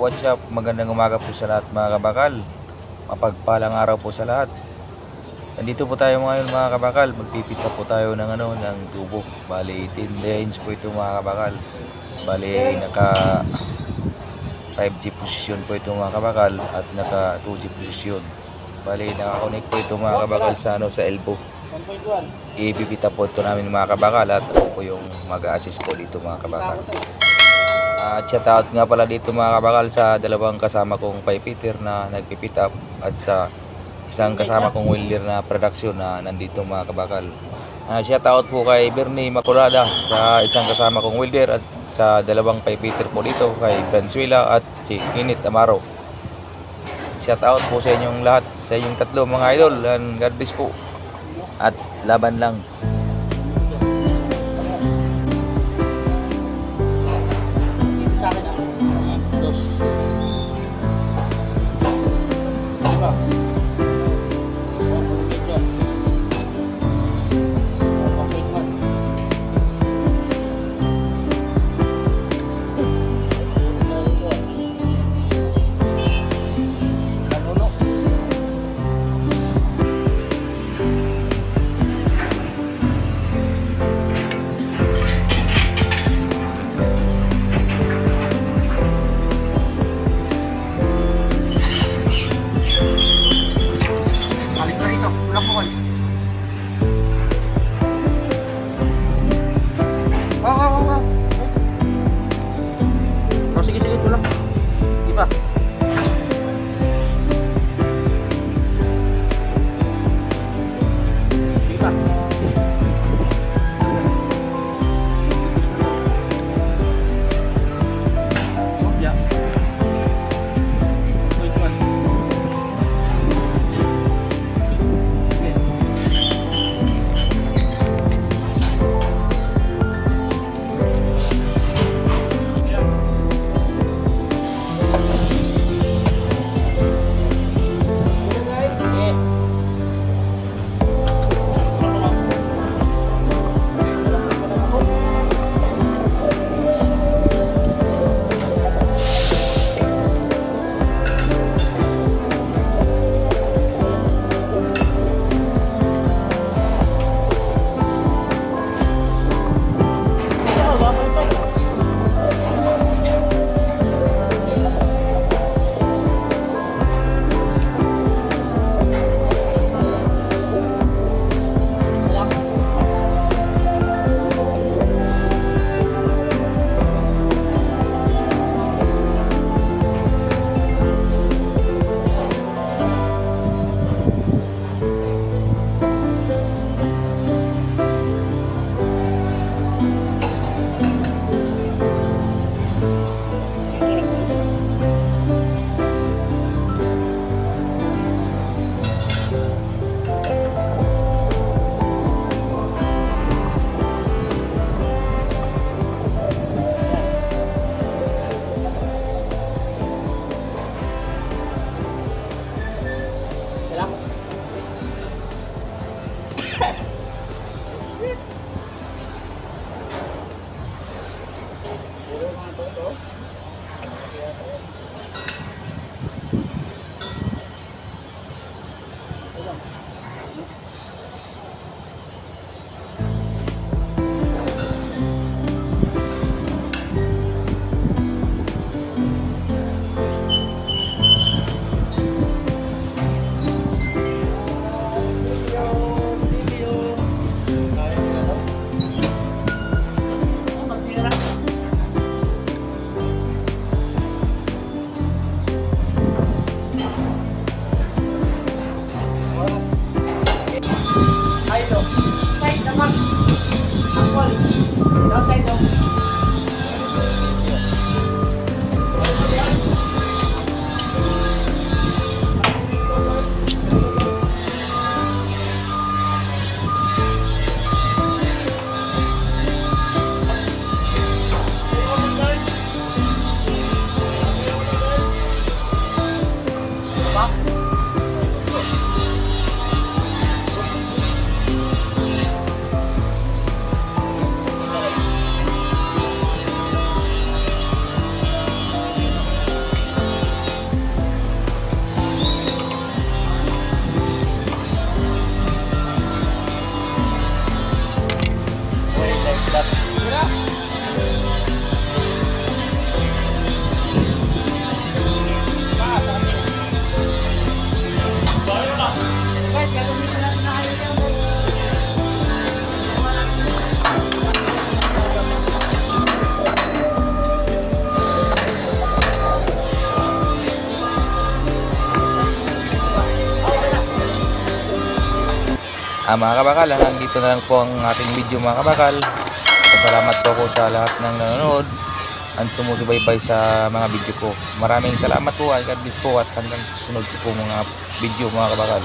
What's up? Magandang umaga po sa lahat mga kabakal. Mapagpalang araw po sa lahat. Nandito po tayo ngayon mga kabakal. Magpipita po tayo ng tubo. Bali 10 inch po ito mga kabakal. Bali naka 5G position po ito mga kabakal at naka 2G position. Bali naka-connect po ito mga kabakal sa elbow. Ipipita po ito namin mga kabakal at ako po yung mag-a-assist po dito mga kabakal. At shout out nga pala dito mga kabakal sa dalawang kasama kong pipefitter na nagpipit up at sa isang kasama kong welder na production na nandito mga kabakal. Shout out po kay Bernie Maculada sa isang kasama kong welder at sa dalawang pipefitter po dito kay Franzuela at si Init Amaro. Shout out po sa inyong lahat, sa inyong tatlo mga idol, and God bless po at laban lang. Sa akin dos. Diba? Sige, ito lang. Diba? Diba? Yeah. Mga kabakal, hanggang dito na lang po ang ating video mga kabakal. Salamat po ako sa lahat ng nanonood at sumusubaybay sa mga video ko. Maraming salamat po, God bless po, at hanggang susunod po mga video mga kabakal.